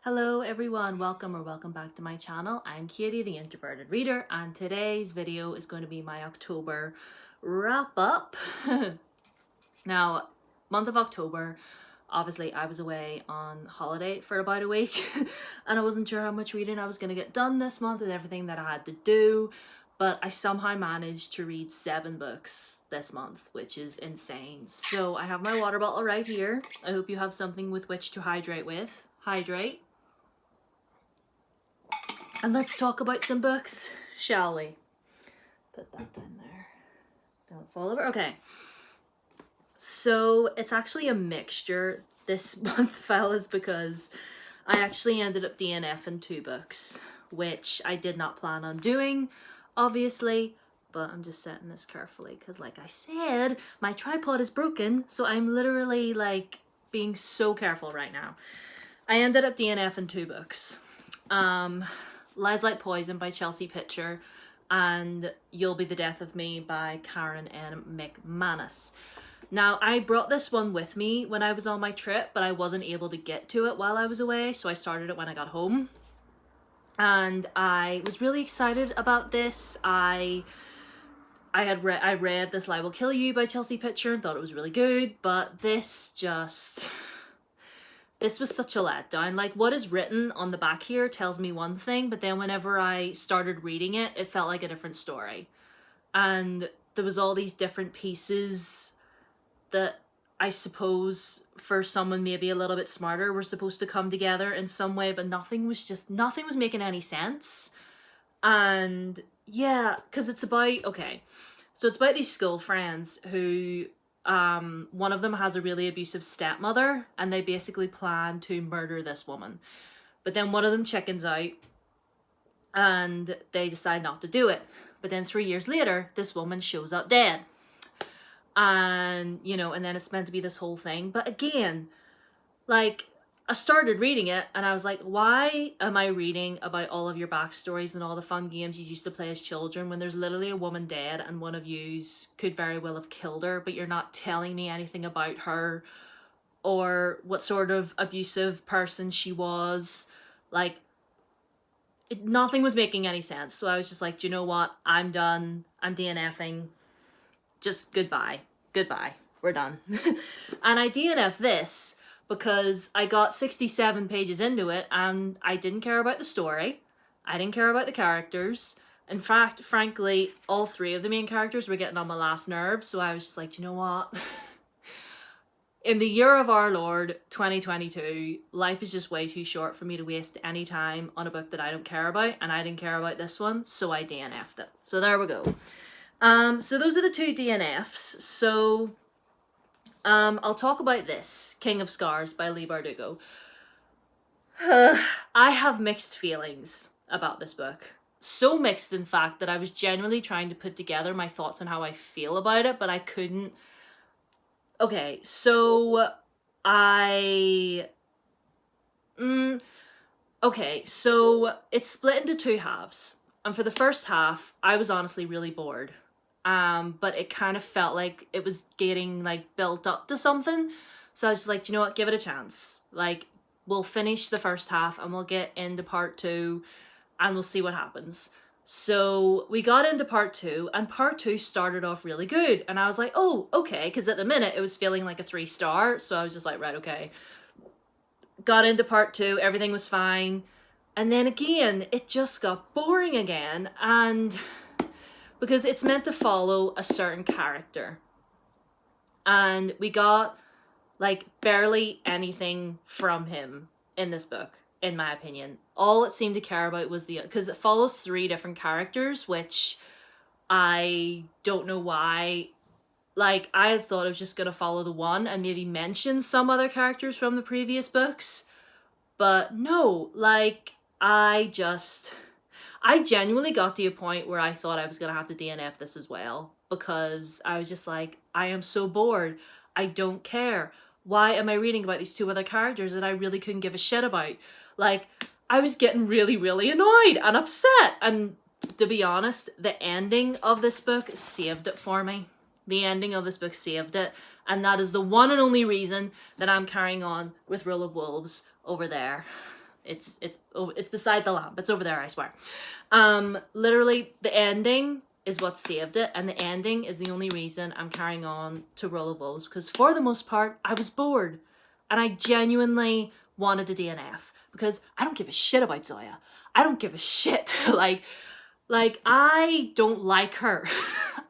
Hello everyone, welcome back to my channel. I'm Katie, the Introverted Reader, and today's video is going to be my October wrap up. Now, month of October, obviously I was away on holiday for about a week and I wasn't sure how much reading I was going to get done this month with everything that I had to do, but I somehow managed to read 7 books this month, which is insane. So I have my water bottle right here. I hope you have something with which to hydrate with. Hydrate. And let's talk about some books, shall we? Put that down there. Don't fall over. Okay. So it's actually a mixture this month, fellas, because I actually ended up DNFing 2 books, which I did not plan on doing, obviously, but I'm just setting this carefully because, like I said, my tripod is broken, so I'm literally like being so careful right now. I ended up DNFing 2 books. Lies Like Poison by Chelsea Pitcher and You'll Be the Death of Me by Karen N. McManus. Now, I brought this one with me when I was on my trip, but I wasn't able to get to it while I was away, so I started it when I got home. And I was really excited about this. I read This Lie Will Kill You by Chelsea Pitcher and thought it was really good, but this was such a letdown. Like, what is written on the back here tells me one thing, but then whenever I started reading it, it felt like a different story. And there was all these different pieces that I suppose for someone maybe a little bit smarter were supposed to come together in some way, but nothing was making any sense. And yeah, because it's about, so it's about these school friends who one of them has a really abusive stepmother and they basically plan to murder this woman. But then one of them chickens out and they decide not to do it. But then 3 years later, this woman shows up dead. And, and then it's meant to be this whole thing. But again, like, I started reading it and I was like, why am I reading about all of your backstories and all the fun games you used to play as children when there's literally a woman dead and one of yous could very well have killed her, but you're not telling me anything about her or what sort of abusive person she was. Like, nothing was making any sense. So I was just like, do you know what? I'm done. I'm DNFing. Just goodbye. We're done. And I DNF this because I got 67 pages into it and I didn't care about the story. I didn't care about the characters. In fact, frankly, all 3 of the main characters were getting on my last nerve. So I was just like, you know what? In the year of our Lord, 2022, life is just way too short for me to waste any time on a book that I don't care about. And I didn't care about this one, so I DNF'd it. So there we go. So those are the 2 DNFs. So I'll talk about this, King of Scars by Leigh Bardugo. I have mixed feelings about this book. So mixed, in fact, that I was genuinely trying to put together my thoughts on how I feel about it, but I couldn't. Okay, so so it's split into 2 halves. And for the first half, I was honestly really bored. But it kind of felt like it was getting like built up to something. So I was just like, you know what, give it a chance. Like, we'll finish the first half and we'll get into part 2 and we'll see what happens. So we got into part 2 and part 2 started off really good. And I was like, oh, okay. Because at the minute it was feeling like a 3-star. So I was just like, right, okay. Got into part 2, everything was fine. And then again, it just got boring again. And because it's meant to follow a certain character. And we got like barely anything from him in this book, in my opinion. All it seemed to care about was because it follows 3 different characters, which I don't know why. Like, I had thought it was just going to follow the one and maybe mention some other characters from the previous books. But no, like, I genuinely got to a point where I thought I was going to have to DNF this as well, because I was just like, I am so bored. I don't care. Why am I reading about these 2 other characters that I really couldn't give a shit about? Like, I was getting really, really annoyed and upset. And to be honest, the ending of this book saved it for me. The ending of this book saved it. And that is the one and only reason that I'm carrying on with Rule of Wolves over there. It's beside the lamp. It's over there, I swear. Literally, the ending is what saved it, and the ending is the only reason I'm carrying on to Rule of Wolves, because for the most part, I was bored, and I genuinely wanted a DNF, because I don't give a shit about Zoya. I don't give a shit. Like, I don't like her.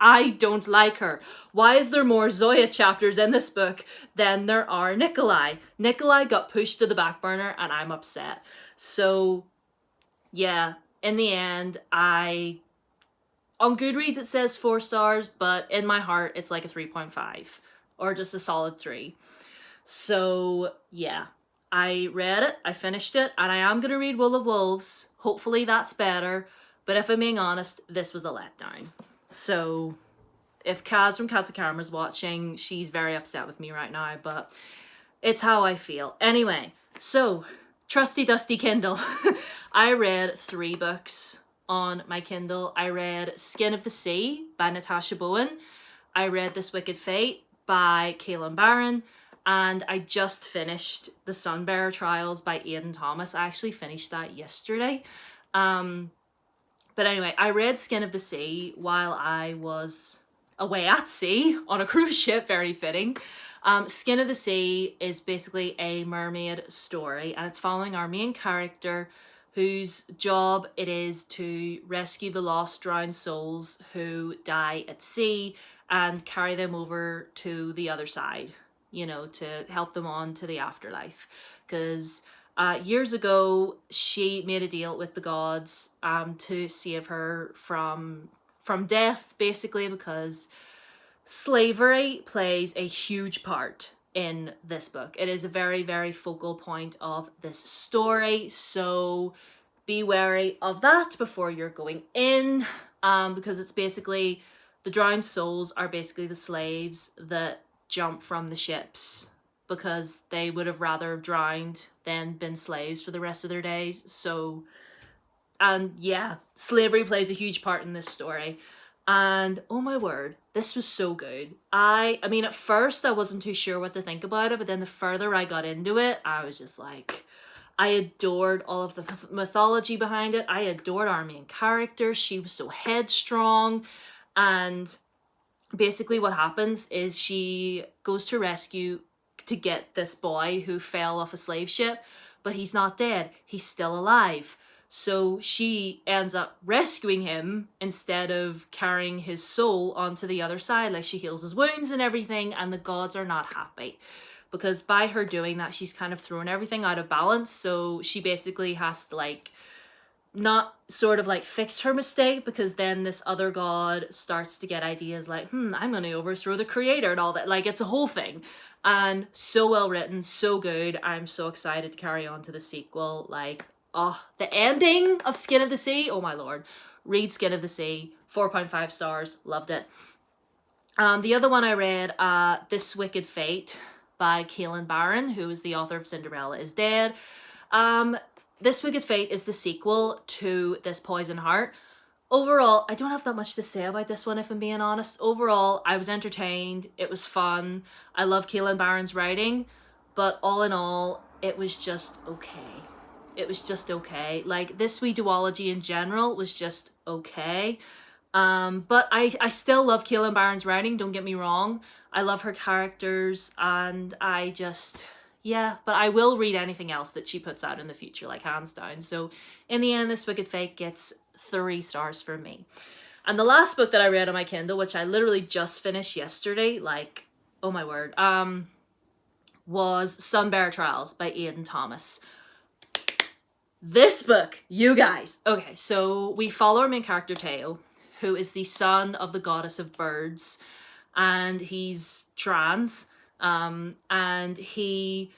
I don't like her. Why is there more Zoya chapters in this book than there are Nikolai? Nikolai got pushed to the back burner, and I'm upset. So, yeah, in the end, on Goodreads it says 4 stars, but in my heart it's like a 3.5 or just a solid 3. So yeah, I read it, I finished it, and I am going to read Will of Wolves. Hopefully that's better, but if I'm being honest, this was a letdown. So if Kaz from Cats of Karma is watching, she's very upset with me right now, but it's how I feel. Anyway, so trusty dusty Kindle. I read 3 books on my Kindle. I read Skin of the Sea by Natasha Bowen. I read This Wicked Fate by Kaylin Barron. And I just finished The Sunbearer Trials by Aidan Thomas. I actually finished that yesterday. But anyway, I read Skin of the Sea while I was away at sea on a cruise ship, very fitting. Skin of the Sea is basically a mermaid story, and it's following our main character, whose job it is to rescue the lost, drowned souls who die at sea and carry them over to the other side, you know, to help them on to the afterlife. Because years ago, she made a deal with the gods to save her from death, basically, because slavery plays a huge part in this book. It is a very, very focal point of this story, so be wary of that before you're going in, because it's basically, the drowned souls are basically the slaves that jump from the ships because they would have rather drowned than been slaves for the rest of their days. So, and yeah, slavery plays a huge part in this story. And oh my word, this was so good. I mean, at first I wasn't too sure what to think about it, but then the further I got into it, I was just like, I adored all of the mythology behind it. I adored our main character. She was so headstrong. And basically what happens is she goes to rescue to get this boy who fell off a slave ship, but he's not dead. He's still alive. So she ends up rescuing him instead of carrying his soul onto the other side. Like, she heals his wounds and everything, and the gods are not happy. Because by her doing that, she's kind of thrown everything out of balance. So she basically has to, like, not sort of like fix her mistake, because then this other god starts to get ideas like, I'm going to overthrow the creator and all that. Like, it's a whole thing. And so well written, so good. I'm so excited to carry on to the sequel. Like, oh, the ending of Skin of the Sea, oh my lord. Read Skin of the Sea, 4.5 stars, loved it. The other one I read, This Wicked Fate by Kaylin Barron, who is the author of Cinderella is Dead. This Wicked Fate is the sequel to This Poison Heart. Overall, I don't have that much to say about this one, if I'm being honest. Overall, I was entertained, it was fun, I love Kaylin Barron's writing, but all in all, it was just okay. It was just okay. Like, this wee duology in general was just okay. But I still love Kaylin Barron's writing, don't get me wrong. I love her characters, and I just, yeah, but I will read anything else that she puts out in the future, like, hands down. So in the end, This Wicked Fate gets 3 stars from me. And the last book that I read on my Kindle, which I literally just finished yesterday, like, oh my word, was Sunbearer Trials by Aidan Thomas. This book, you guys. Okay, so we follow our main character, Teo, who is the son of the goddess of birds, and he's trans, and he,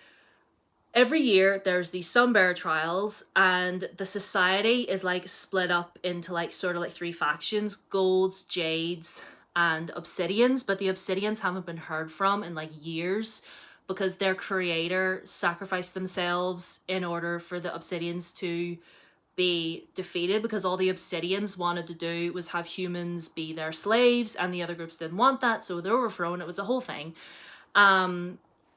every year there's these Sunbearer Trials, and the society is like split up into like sort of like 3 factions: golds, jades, and obsidians, but the obsidians haven't been heard from in like years, because their creator sacrificed themselves in order for the obsidians to be defeated, because all the obsidians wanted to do was have humans be their slaves, and the other groups didn't want that, so they're overthrown. It was a whole thing.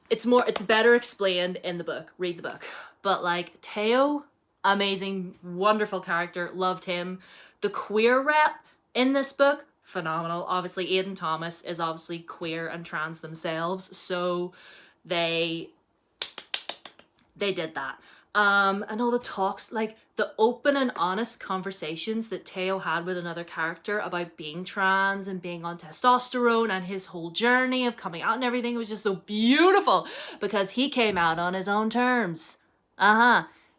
It's better explained in the book. Read the book. But like, Teo amazing, wonderful character, loved him. The queer rep in this book, phenomenal. Obviously Aidan Thomas is obviously queer and trans themselves, so they did that. And all the talks, like the open and honest conversations that Teo had with another character about being trans and being on testosterone and his whole journey of coming out and everything, was just so beautiful because he came out on his own terms.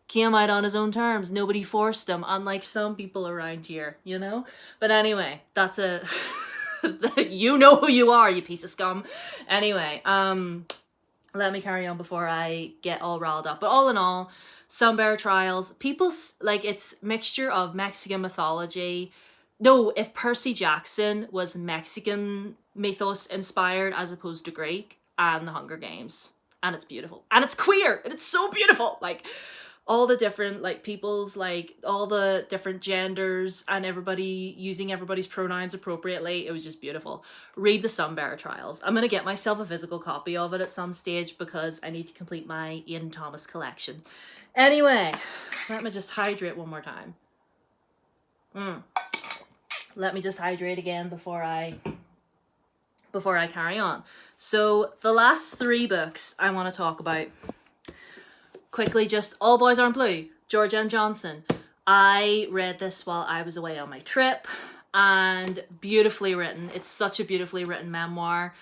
Came out on his own terms. Nobody forced him, unlike some people around here, you know? But anyway, that's a... you know who you are, you piece of scum. Anyway, let me carry on before I get all riled up. But all in all, Sunbear Trials, people's, like, it's mixture of Mexican mythology. No, if Percy Jackson was Mexican mythos inspired as opposed to Greek, and the Hunger Games. And it's beautiful. And it's queer! And it's so beautiful! Like, all the different, like, people's, like, all the different genders and everybody using everybody's pronouns appropriately. It was just beautiful. Read the Sunbear Trials. I'm gonna get myself a physical copy of it at some stage because I need to complete my Ian Thomas collection. Anyway, let me just hydrate one more time. Let me just hydrate again before I carry on. So the last 3 books I want to talk about quickly, just All Boys Aren't Blue, George M. Johnson. I read this while I was away on my trip, and beautifully written. It's such a beautifully written memoir.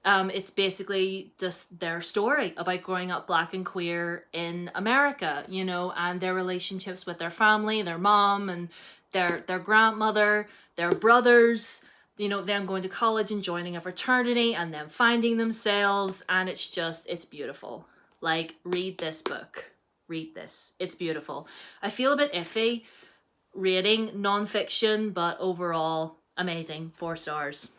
It's basically just their story about growing up Black and queer in America, you know, and their relationships with their family, their mom and their grandmother, their brothers, you know, them going to college and joining a fraternity and them finding themselves. And it's beautiful. Like, read this book. Read this. It's beautiful. I feel a bit iffy rating nonfiction, but overall, amazing. 4 stars.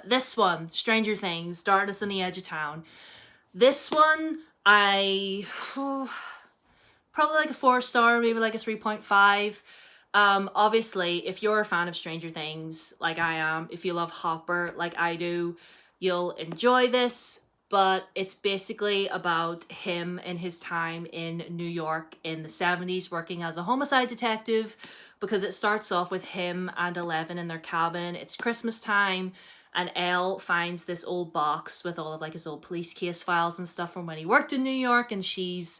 This one, Stranger Things, Darkness on the Edge of Town. This one, probably like a 4 star, maybe like a 3.5. Obviously, if you're a fan of Stranger Things, like I am, if you love Hopper, like I do, you'll enjoy this. But it's basically about him in his time in New York in the 70s working as a homicide detective, because it starts off with him and Eleven in their cabin. It's Christmas time, and Elle finds this old box with all of like his old police case files and stuff from when he worked in New York, and she's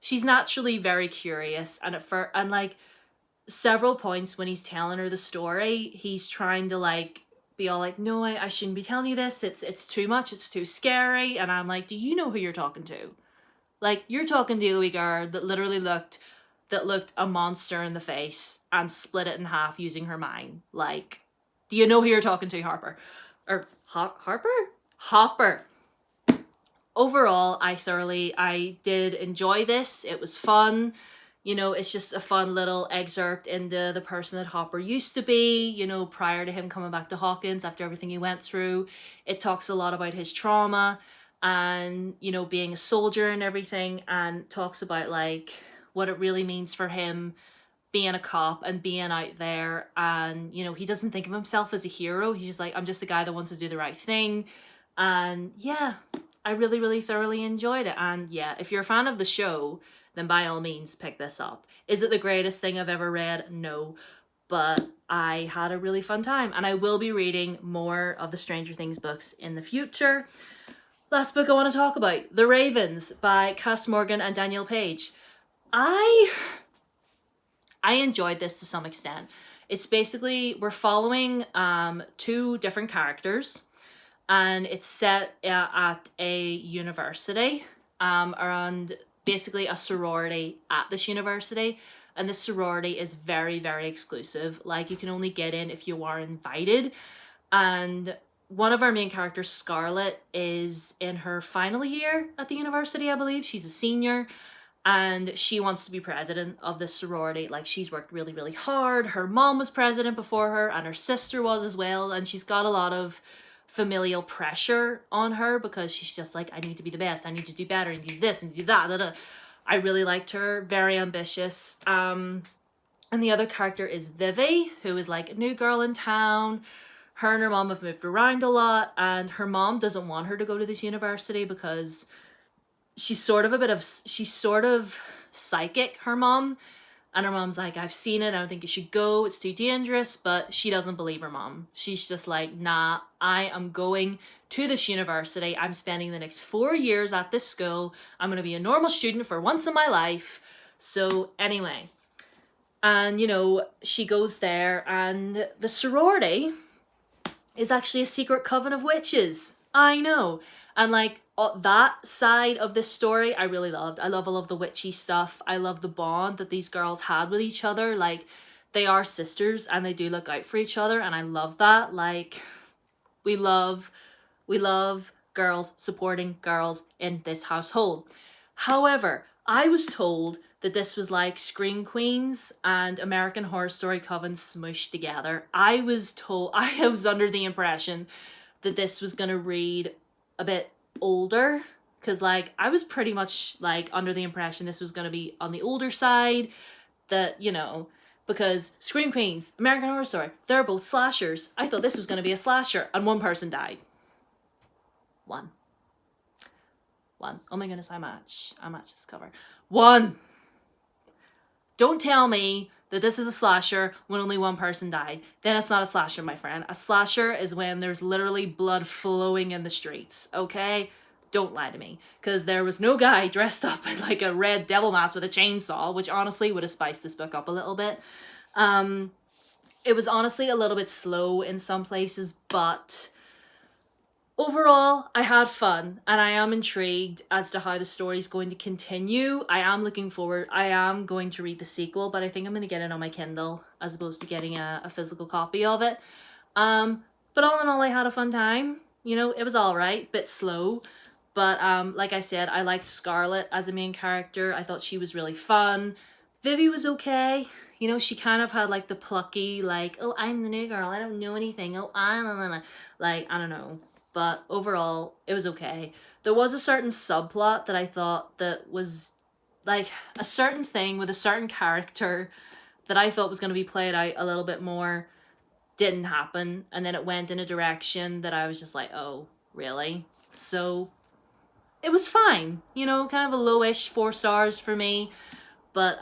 naturally very curious, and like several points when he's telling her the story, he's trying to like be all like, no, I shouldn't be telling you this, it's too much, it's too scary. And I'm like, do you know who you're talking to? Like, you're talking to a wee girl that literally looked a monster in the face and split it in half using her mind. Like, do you know who you're talking to, Harper? Or Hopper. Overall, I did enjoy this. It was fun. You know, it's just a fun little excerpt into the person that Hopper used to be, you know, prior to him coming back to Hawkins after everything he went through. It talks a lot about his trauma and, you know, being a soldier and everything, and talks about like what it really means for him being a cop and being out there. And, you know, he doesn't think of himself as a hero. He's just like, I'm just a guy that wants to do the right thing. And yeah, I really, really thoroughly enjoyed it. And yeah, if you're a fan of the show, then by all means pick this up. Is it the greatest thing I've ever read? No. But I had a really fun time, and I will be reading more of the Stranger Things books in the future. Last book I want to talk about, The Ravens by Cass Morgan and Danielle Page. I enjoyed this to some extent. It's basically, we're following 2 different characters, and it's set at a university around basically a sorority at this university, and this sorority is very, very exclusive. Like, you can only get in if you are invited. And one of our main characters, Scarlett, is in her final year at the university, I believe. She's a senior, and she wants to be president of this sorority. Like, she's worked really, really hard. Her mom was president before her, and her sister was as well, and she's got a lot of familial pressure on her because she's just like, I need to be the best, I need to do better, I need to do this and do that. I really liked her, very ambitious. And the other character is Vivi, who is like a new girl in town. Her and her mom have moved around a lot, and her mom doesn't want her to go to this university because she's sort of psychic, her mom. And her mom's like, I've seen it, I don't think you should go, it's too dangerous. But she doesn't believe her mom. She's just like, nah, I am going to this university. I'm spending the next 4 years at this school. I'm going to be a normal student for once in my life. So anyway, and you know, she goes there, and the sorority is actually a secret coven of witches. I know. And like, that side of this story I really loved. I love all of the witchy stuff. I love the bond that these girls had with each other. Like, they are sisters and they do look out for each other, and I love that. Like, we love girls supporting girls in this household. However, I was told that this was like Scream Queens and American Horror Story Coven smooshed together. I was under the impression that this was gonna read a bit older, because like I was pretty much like under the impression this was going to be on the older side, that, you know, because Scream Queens, American Horror Story, they're both slashers. I thought this was going to be a slasher, and one person died. One. Oh my goodness, I match this cover. One. Don't tell me that this is a slasher when only one person died. Then it's not a slasher, my friend. A slasher is when there's literally blood flowing in the streets, okay? Don't lie to me. Because there was no guy dressed up in like a red devil mask with a chainsaw, which honestly would have spiced this book up a little bit. It was honestly a little bit slow in some places, but overall, I had fun, and I am intrigued as to how the story is going to continue. I am looking forward. I am going to read the sequel, but I think I'm going to get it on my Kindle as opposed to getting a physical copy of it. But all in all, I had a fun time. You know, it was all right, bit slow. But like I said, I liked Scarlett as a main character. I thought she was really fun. Vivi was okay. You know, she kind of had like the plucky, like, oh, I'm the new girl, I don't know anything. Oh, like, I don't know. But overall, it was okay. There was a certain subplot that I thought that was like a certain thing with a certain character that I thought was going to be played out a little bit more. Didn't happen. And then it went in a direction that I was just like, oh, really? So it was fine. You know, kind of a lowish 4 stars for me. But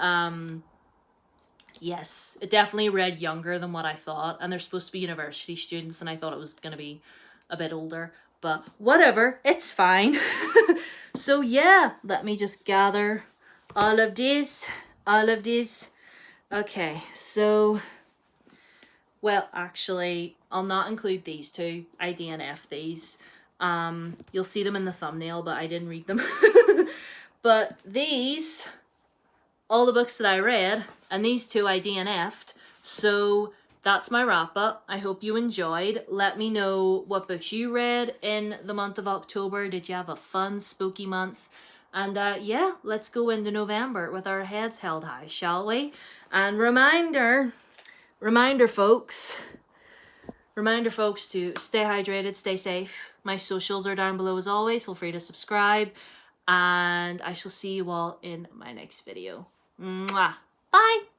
yes, it definitely read younger than what I thought. And they're supposed to be university students, and I thought it was going to be a bit older, but whatever, it's fine. So yeah, let me just gather all of this. Okay, so, well, actually, I'll not include these two. I DNF'd these. You'll see them in the thumbnail, but I didn't read them. But these, all the books that I read, and these two I DNF'd. So that's my wrap up. I hope you enjoyed. Let me know what books you read in the month of October. Did you have a fun, spooky month? And yeah, let's go into November with our heads held high, shall we? And reminder folks to stay hydrated, stay safe. My socials are down below as always. Feel free to subscribe. And I shall see you all in my next video. Mwah. Bye!